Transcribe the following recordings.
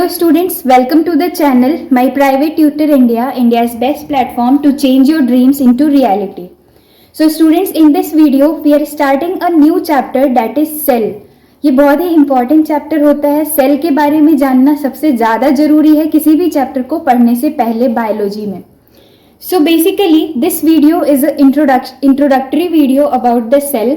Hello students, welcome to the channel My Private Tutor India, India's best platform to change your dreams into reality. So students, in this video we are starting a new chapter that is cell. ये बहुत ही important chapter होता है. Cell के बारे में जानना सबसे ज़्यादा ज़रूरी है किसी भी चैप्टर को पढ़ने से पहले बायोलॉजी में. So basically this video is an introductory video about the cell.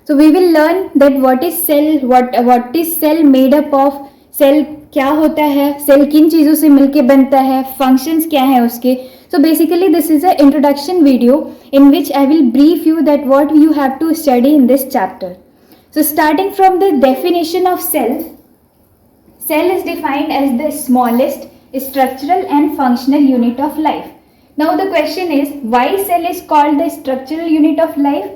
So we will learn that what is cell, what is cell made up of, cell क्या होता है, सेल किन चीज़ों से मिलके बनता है, फंक्शंस क्या है उसके. So basically this is a introduction video in which I will brief you that what you have to study in this chapter. So starting from the definition of cell, cell is defined as the smallest structural and functional unit of life. Now the question is, why cell is called the structural unit of life?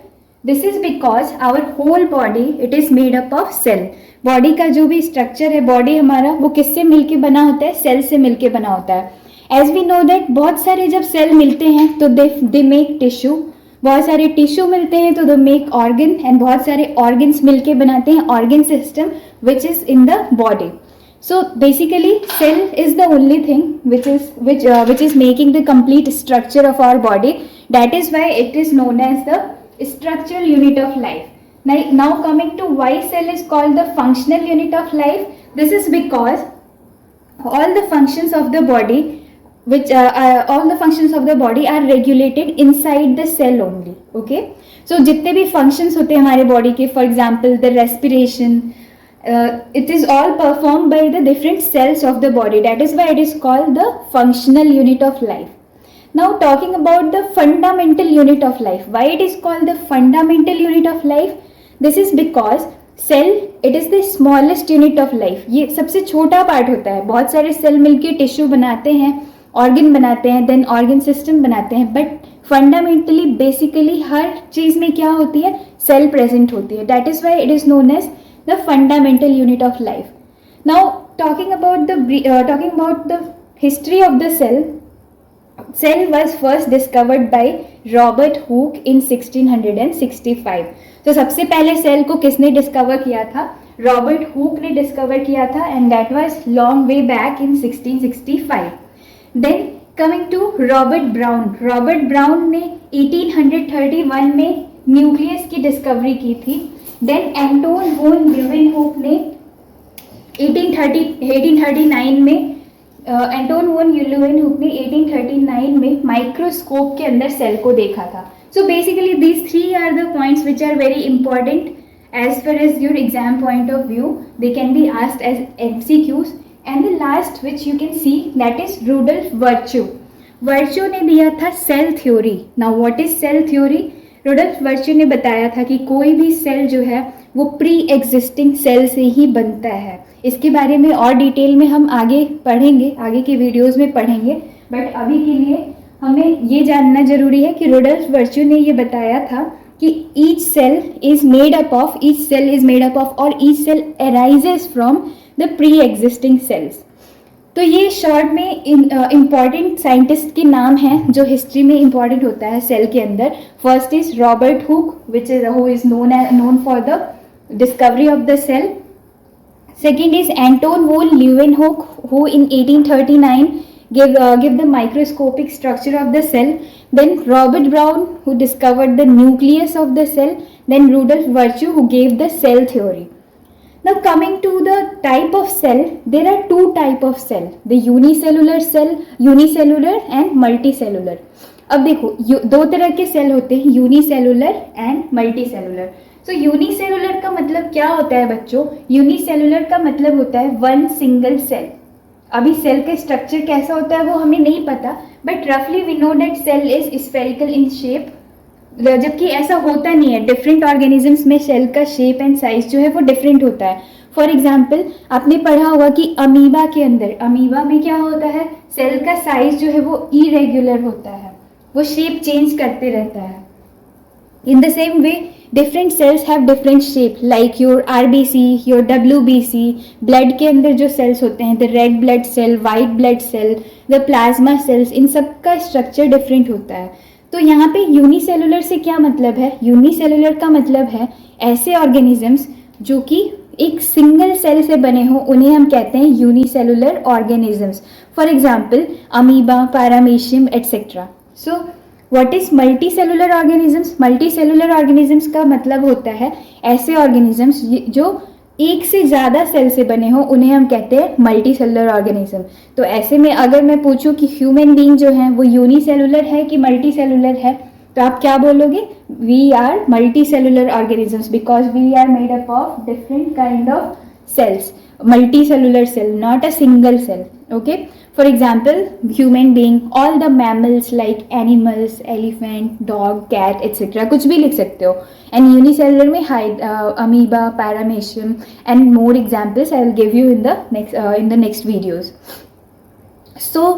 This is because our whole body it is made up of cell. Body का जो भी structure है, body हमारा, वो किससे मिलके बना होता है? सेल से मिलके बना होता है. एज वी नो दैट बहुत सारे जब सेल मिलते हैं तो दे मेक टिश्यू, बहुत सारे टिश्यू मिलते हैं तो दे मेक ऑर्गन, एंड बहुत सारे ऑर्गन्स मिलके बनाते हैं organ system which is in the body. So basically cell is the only thing which is making the complete structure of our body. That is why it is known as the structural unit of life. Now coming to why cell is called the functional unit of life. This is because all the functions of the body are regulated inside the cell only. Okay, so जितने भी functions होते हैं हमारे body के, for example the respiration, it is all performed by the different cells of the body. That is why it is called the functional unit of life. Now talking about the fundamental unit of life. Why it is called the fundamental unit of life? This is because cell it is the smallest unit of life. ये सबसे छोटा part होता है. बहुत सारे cell मिलके tissue बनाते हैं, ऑर्गन बनाते हैं, देन ऑर्गन सिस्टम बनाते हैं, बट फंडामेंटली बेसिकली हर चीज़ में क्या होती है? सेल प्रेजेंट होती है. That is why it is known as the fundamental unit of life. Now talking about the history of the cell was first discovered by Robert Hooke in 1665. तो सबसे पहले सेल को किसने डिस्कवर किया था? Robert Hooke ने discover किया था, and that was long way back in 1665. Then coming to Robert Brown ने 1831 में न्यूक्लियस की डिस्कवरी की थी. देन एंटोन वॉन ल्यूवेनहुक ने 1839 में माइक्रोस्कोप के अंदर सेल को देखा था. So basically these three are the points which are very important as far as your exam point of view. They can be asked as MCQs. And the last which you can see that is Rudolf Virchow ने दिया था cell theory. Now what is cell theory? Rudolf Virchow ने बताया था कि कोई भी cell जो है वो प्री एग्जिस्टिंग सेल से ही बनता है. इसके बारे में और डिटेल में हम आगे पढ़ेंगे, आगे के वीडियोस में पढ़ेंगे, बट अभी के लिए हमें ये जानना जरूरी है कि रुडोल्फ वर्च्यू ने ये बताया था कि each cell is made up of और each cell arises from the pre existing cells. तो ये शॉर्ट में इम्पॉर्टेंट साइंटिस्ट के नाम हैं जो हिस्ट्री में इम्पॉर्टेंट होता है सेल के अंदर. First is Robert Hooke who is known for the discovery of the cell. Second is Anton von Leeuwenhoek who in 1839 give the microscopic structure of the cell. Then Robert Brown who discovered the nucleus of the cell. Then Rudolf Virchow who gave the cell theory. Now coming to the type of cell, there are two type of cell, the unicellular and multicellular. अब देखो दो तरह के cell होते हैं, unicellular and multicellular. So unicellular का मतलब क्या होता है बच्चों? यूनिसेलुलर का मतलब होता है वन सिंगल सेल. अभी सेल का स्ट्रक्चर कैसा होता है वो हमें नहीं पता, बट रफली we know that cell is spherical in shape, जबकि ऐसा होता नहीं है. डिफरेंट ऑर्गेनिजम्स में सेल का शेप एंड साइज जो है वो डिफरेंट होता है. फॉर एग्जाम्पल आपने पढ़ा होगा कि अमीबा के अंदर, अमीबा में क्या होता है? सेल का साइज जो है वो इरेगुलर होता है, वो शेप चेंज करते रहता है. In the same way different cells have different shape, like your RBC, your WBC. Blood के अंदर जो सेल्स होते हैं, the red blood cell, white blood cell, the plasma cells, इन सब का स्ट्रक्चर डिफरेंट होता है. तो यहाँ पे यूनिसेलुलर से क्या मतलब है? यूनिसेलुलर का मतलब है ऐसे ऑर्गेनिजम्स जो कि एक सिंगल सेल से बने हो उन्हें हम कहते हैं unicellular organisms. For example amoeba, paramecium etcetera. So what is multi cellular organisms? Multi cellular organisms का मतलब होता है ऐसे ऑर्गेनिजम्स जो एक से ज़्यादा सेल से बने हो उन्हें हम कहते हैं मल्टी सेलुलर ऑर्गेनिज्म. तो ऐसे में अगर मैं पूछूं कि ह्यूमन बीइंग जो है वो यूनिसेलुलर है कि मल्टी सेलुलर है, तो आप क्या बोलोगे? We are multi cellular organisms because we are made up of different kind of cells, multicellular cell, not a single cell. Okay, for example human being, all the mammals like animals, elephant, dog, cat etc. कुछ भी लिख सकते हो. and unicellular में amoeba, paramecium and more examples I will give you in the next videos. so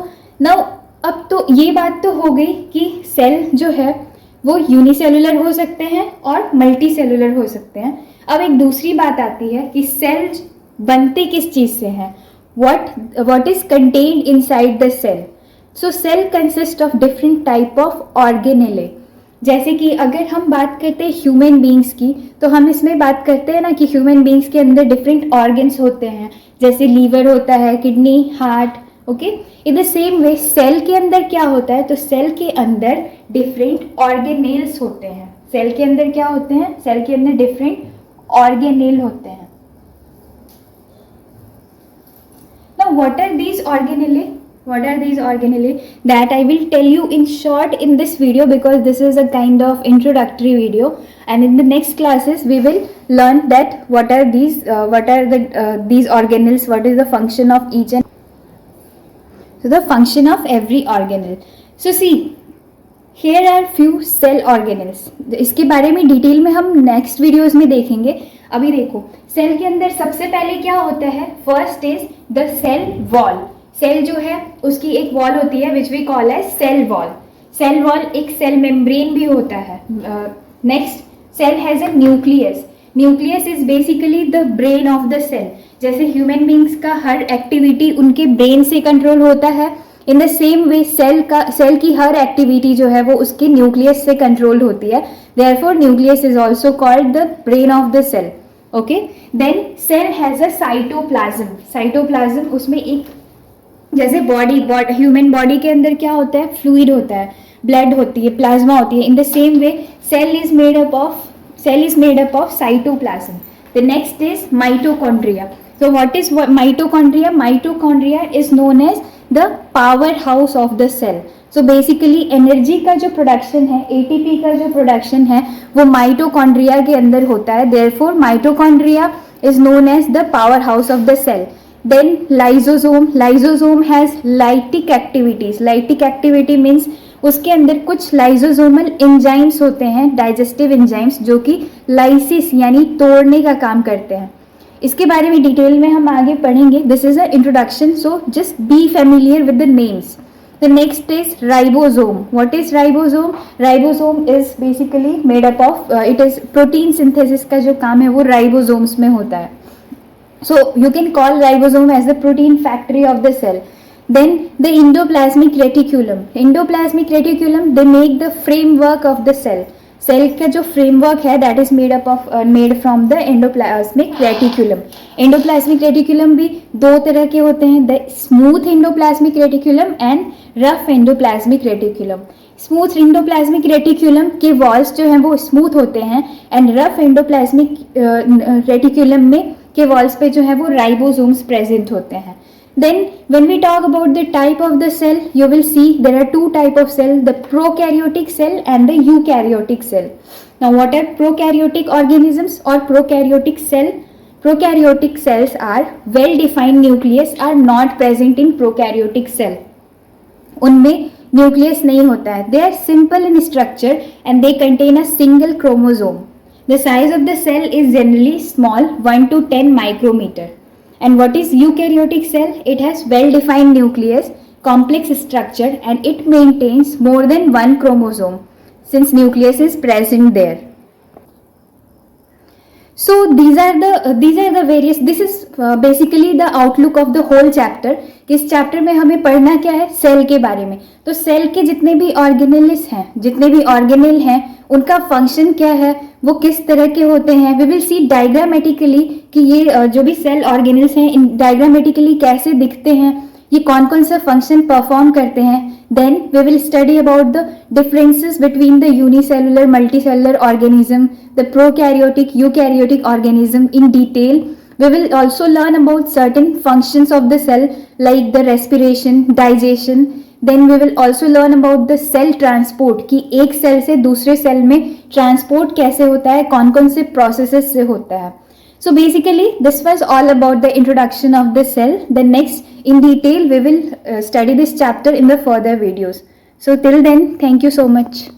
now अब तो ये बात तो हो गई कि सेल जो है वो यूनिसेलुलर हो सकते हैं और मल्टी सेलुलर हो सकते हैं. अब एक दूसरी बात आती है कि सेल बनते किस चीज़ से हैं. what is contained inside the cell? so cell consist of different type of organelle. जैसे कि अगर हम बात करते हैं ह्यूमन बींग्स की, तो हम इसमें बात करते हैं ना कि ह्यूमन बींग्स के अंदर डिफरेंट ऑर्गन्स होते हैं, जैसे लीवर होता है, kidney, heart. Okay, in the same way cell के अंदर क्या होता है? तो सेल के अंदर डिफरेंट ऑर्गेनेल्स होते हैं. सेल के अंदर क्या होते हैं? सेल के अंदर डिफरेंट ऑर्गेनेल होते हैं. Now what are these organelle? What are these organelle? That I will tell you in short in this video because this is a kind of introductory video, and in the next classes we will learn that what are these these organelles, what is the function of each and so the function of every organelle. So see, here are few cell organelles. इसके बारे में detail में हम next videos में देखेंगे. अभी देखो cell के अंदर सबसे पहले क्या होता है? First is the cell wall. Cell जो है उसकी एक वॉल होती है which we call as cell wall. Cell wall एक सेल मेम्ब्रेन भी होता है. Next, cell has a nucleus. Nucleus is basically the brain of the cell. जैसे ह्यूमन बींग्स का हर एक्टिविटी उनके ब्रेन से कंट्रोल होता है, in the same way cell की हर एक्टिविटी जो है वो उसके न्यूक्लियस से कंट्रोल होती है. Therefore nucleus is also called the brain of the cell. Okay, then cell has a cytoplasm. Cytoplasm उसमें एक जैसे ह्यूमन बॉडी के अंदर क्या होता है? फ्लूइड होता है, ब्लड होती है, प्लाज्मा होती है. In the same way cell is made up of cytoplasm. The next is mitochondria. So what is mitochondria? Mitochondria is known as the powerhouse of the cell. So basically energy का जो production है, ATP का जो production है वो mitochondria के अंदर होता है. Therefore mitochondria is known as the powerhouse of the cell. Then lysosome. Lysosome has lytic activities. Lytic activity means उसके अंदर कुछ लाइजोसोमल एंजाइम्स होते हैं, डाइजेस्टिव एंजाइम्स, जो कि लाइसिस यानी तोड़ने का काम करते हैं. इसके बारे में डिटेल में हम आगे पढ़ेंगे. This is a introduction, so just be familiar with the names. The next is ribosome. What is ribosome? Ribosome is basically made up of it is protein synthesis का जो काम है वो राइबोसोम्स में होता है. So you can call ribosome as the protein factory of the cell. Then the endoplasmic reticulum. Endoplasmic reticulum, they make the framework of the cell. Cell का जो फ्रेमवर्क है that is made from the endoplasmic reticulum. Endoplasmic reticulum भी दो तरह के होते हैं, the smooth endoplasmic reticulum and rough endoplasmic reticulum. Smooth endoplasmic reticulum के वॉल्स जो हैं वो स्मूथ होते हैं, एंड रफ एंडोप्लाज्मिक रेटिकुलम में के वॉल्स पे जो है वो राइबोसोम्स प्रेजेंट होते हैं. Then when we talk about the type of the cell, you will see there are two type of cell, the prokaryotic cell and the eukaryotic cell. Now what are prokaryotic organisms or prokaryotic cell? Prokaryotic cells are well defined nucleus are not present in prokaryotic cell. उनमें nucleus नहीं होता है. They are simple in structure and they contain a single chromosome. The size of the cell is generally small, 1 to 10 micrometer. And what is eukaryotic cell? It has well-defined nucleus, complex structure, and it maintains more than one chromosome since nucleus is present there. So these are the various, this is basically the outlook of the whole chapter. कि इस chapter में हमें पढ़ना क्या है, cell के बारे में. तो सेल के जितने भी ऑर्गेनेल्स हैं, जितने भी ऑर्गेनेल हैं, उनका फंक्शन क्या है, वो किस तरह के होते हैं. वी विल सी डायग्रामेटिकली कि ये जो भी सेल ऑर्गेनेल्स हैं, इन डायग्रामेटिकली कैसे दिखते हैं, ये कौन कौन सा फंक्शन परफॉर्म करते हैं. Then we will study about the differences between the unicellular multicellular organism, the prokaryotic eukaryotic organism in detail. We will also learn about certain functions of the cell like the respiration, digestion. Then we will also learn about the cell transport कि एक cell से दूसरे cell में transport कैसे होता है, कौन कौन से प्रोसेसेस से होता है. So basically this was all about the introduction of the cell. The next in detail we will study this chapter in the further videos. So till then, thank you so much.